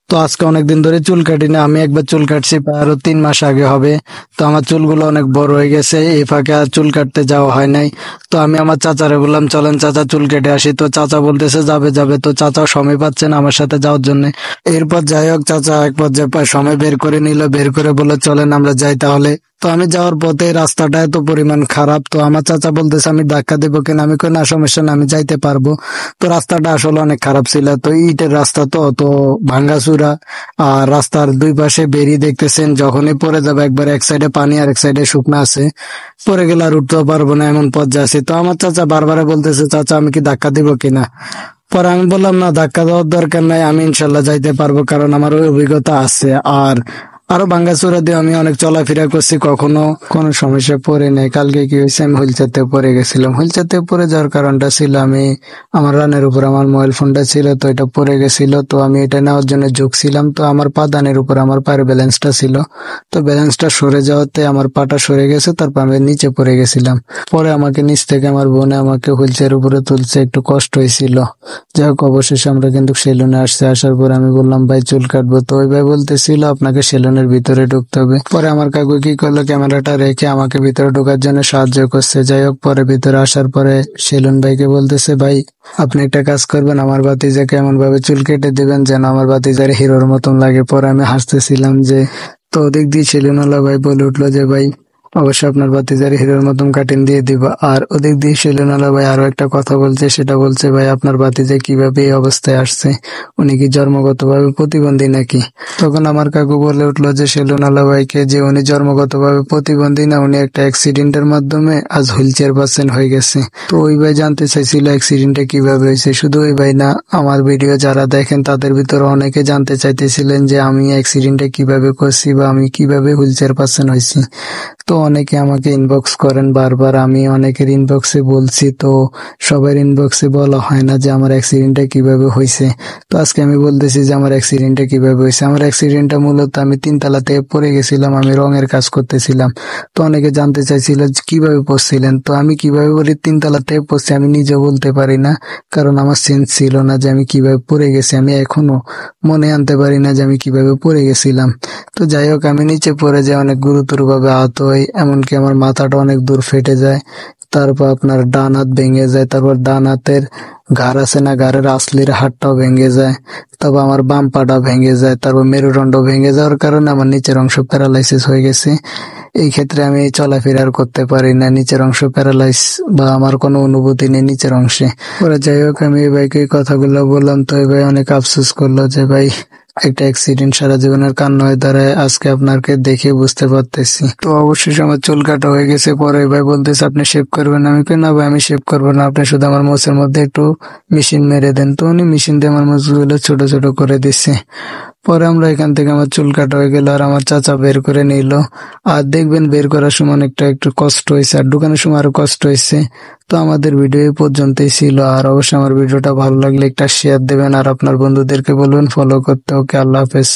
তো আজকে অনেকদিন ধরে চুল কাটি না। আমি একবার চুল কাটছি প্রায় আরো 3 মাস আগে হবে। তো আমার চুলগুলো অনেক বড় হয়ে গেছে, এই ফাঁকে আর চুল কাটতে যাওয়া হয় নাই। তো আমি আমার চাচারে বললাম চলেন চাচা চুল কেটে আসি। তো চাচা বলতেছে যাবে যাবে, তো চাচাও সময় পাচ্ছে না আমার সাথে যাওয়ার জন্য। এরপর যাই হোক, চাচা এক পর্যায়ে সময় বের করে নিল, বের করে বললো চলেন আমরা যাই তাহলে। তো আমি যাওয়ার পথে রাস্তাটা এত পরিমাণ খারাপ, তো আমার চাচা বলতেছে আমি ধাক্কা দেবো কিনা, আমি কই না সমস্যা না, আমি যাইতে পারবো। তো রাস্তাটা আসলে অনেক খারাপ ছিল, তো ইটের রাস্তা, তো ভাঙ্গাচুরা। আর রাস্তার দুই পাশে বেরি দেখতেছেন, যখনই পড়ে যাবে একবার এক সাইডে পানি আর এক সাইডে শুকনো আছে, পরে গেলে আর উঠতেও পারবো না এমন পর্যায়ে আছে। তো আমার চাচা বারবার বলতেছে চাচা আমি কি ধাক্কা দিব কিনা। পরে আমি বললাম না, ধাক্কা দেওয়ার দরকার নাই, আমি ইনশাল্লাহ যাইতে পারবো, কারণ আমার ওই অভিজ্ঞতা আছে। আর আরো ভাঙ্গাচুরা দিয়ে আমি অনেক চলাফেরা করছি, কখনো কোনো সমস্যা পড়ে নাই। কালকে কি হয়েছে, আমি হুইলচেয়ারতে পড়ে গেছিলাম। হুইলচেয়ারতে পড়ে যাওয়ার কারণটা ছিল আমি আমার রানের উপর আমার মোবাইল ফোনটা ছিল, তো এটা পড়ে গেছিল। তো আমি এটা নেওয়ার জন্য ঝুঁকছিলাম, তো আমার পা দানের উপর আমার পায়ের ব্যালেন্সটা ছিল। তো ব্যালেন্সটা সরে যাওয়াতে আমার পাটা সরে গেছে, তারপর আমি নিচে পড়ে গেছিলাম। পরে আমাকে নিচ থেকে আমার বোনে আমাকে হুইলচেয়ার উপরে তুলছে, একটু কষ্ট হয়েছিল। যাই হোক, অবশেষে আমরা কিন্তু সেলুনে আসছে। আসার পর আমি বললাম ভাই চুল কাটবো, তো ওই ভাই বলতেছিল আপনাকে সেলুনের ভিতরে ঢুকতে হবে। পরে আমার কাকু কি করলো, ক্যামেরাটা রেখে আমাকে ভিতরে ঢোকার জন্য সাহায্য করছে। যাই হোক, পরে ভিতরে আসার পরে সেলুন ভাইকে বলতেছে ভাই আপনি একটা কাজ করবেন, আমার ভাতিজাকে এমন ভাবে চুল কেটে দিবেন যেন আমার ভাতিজার হিরোর মতন লাগে। পরে আমি হাসতেছিলাম যে, তো ওদিক দিয়ে সেলুনওয়ালা ভাই বলে উঠলো যে ভাই অবশ্যই আপনার ভাতিজার হিরোর মতন কাটিং দিয়ে দিব। আর ওদিক দিয়ে সেলুনওয়ালা ভাই আরো একটা কথা বলছে, সেটা বলছে ভাই আপনার ভাতিজা কিভাবে এই অবস্থায় আসছে, উনি কি জন্মগতভাবে প্রতিবন্ধী নাকি। তখন আমার কাকু বলে উঠলো যে সেলুনওয়ালা ভাইকে যে উনি জন্মগতভাবে প্রতিবন্ধী না, উনি একটা অ্যাক্সিডেন্টের মাধ্যমে আজ হুইল চেয়ার পার্সন হয়ে গেছে। তো ওই ভাই জানতে চাইছিল অ্যাক্সিডেন্টটা কিভাবে হয়েছে। শুধু ওই ভাই না, আমার ভিডিও যারা দেখেন তাদের ভিতরে অনেকে জানতে চাইতেছিলেন যে আমি অ্যাক্সিডেন্টটা কিভাবে করছি বা আমি কিভাবে হুইল চেয়ার পার্সন হয়েছি। তো অনেকে আমাকে ইনবক্স করেন বারবার, আমি অনেকের ইনবক্সে বলছি, তো সবার ইনবক্সে বলা হয় না যে আমার অ্যাক্সিডেন্টটা কিভাবে হয়েছে। তো আজকে আমি বলতেছি যে আমার অ্যাক্সিডেন্টটা কিভাবে হয়েছে। আমার অ্যাক্সিডেন্টটা মূলত আমি 3 তলা থেকে পড়ে গেছিলাম, আমি রঙের কাজ করতেছিলাম। তো অনেকে জানতে চাইছিল যে কিভাবে পড়ছিলেন। তো আমি কিভাবে বলি 3 তলা থেকে পড়ছি আমি নিজেও বলতে পারি না, কারণ আমার সেন্স ছিল না যে আমি কিভাবে পড়ে গেছি। আমি এখনো মনে আনতে পারি না যে আমি কিভাবে পড়ে গেছিলাম। তো যাই হোক, আমি নিচে পড়ে যাই, অনেক গুরুতর ভাবে আহত হই, এমনকি আমার মাথাটা অনেক দূর ফেটে যায়। তারপর আপনার ডান হাত ভেঙে যায়, তারপর ডান হাতের ঘাড় আছে না, ঘাড়ের আসলির হাড়টাও ভেঙে যায়। তারপর আমার বাম পাটা ভেঙে যায়, তারপর মেরুদণ্ড ভেঙে যাওয়ার কারণে আমার নিচের অংশ প্যারালাইসিস হয়ে গেছে। এই ক্ষেত্রে আমি চলাফেরা আর করতে পারি না, নিচের অংশ প্যারালাইজ বা আমার কোনো অনুভূতি নেই নিচের অংশে। পরে যাই হোক, আমি এই ভাইকে এই কথাগুলো বললাম, তো এই ভাই অনেক আফসোস করলো যে ভাই একটা অ্যাক্সিডেন্ট সারা জীবনের কান্না হয়ে দাঁড়ায়, আজকে আপনাকে দেখে বুঝতে পারতেছি। তো অবশ্যই আমার চুল কাটা হয়ে গেছে। পরে ভাই বলতেছে আপনি শেভ করবেন, আমি কই না ভাই আমি শেভ করবো না, আপনি শুধু আমার মোচের মধ্যে একটু মেশিন মেরে দেন। তো উনি মেশিন দিয়ে আমার মোচগুলো ছোট ছোট করে দিচ্ছে। পরে আমরা এখান থেকে আমার চুল কাটা হয়ে গেল, আর আমার চাচা বের করে নিল। আর দেখবেন বের করার সময় অনেকটা একটু কষ্ট হয়েছে, আর ঢুকানোর সময় আরো কষ্ট হয়েছে। তো আমাদের ভিডিও এই পর্যন্তই ছিল। আর অবশ্যই আমার ভিডিওটা ভালো লাগলে একটা শেয়ার দেবেন, আর আপনার বন্ধুদেরকে বলবেন ফলো করতে। ওকে, আল্লাহ হাফেজ।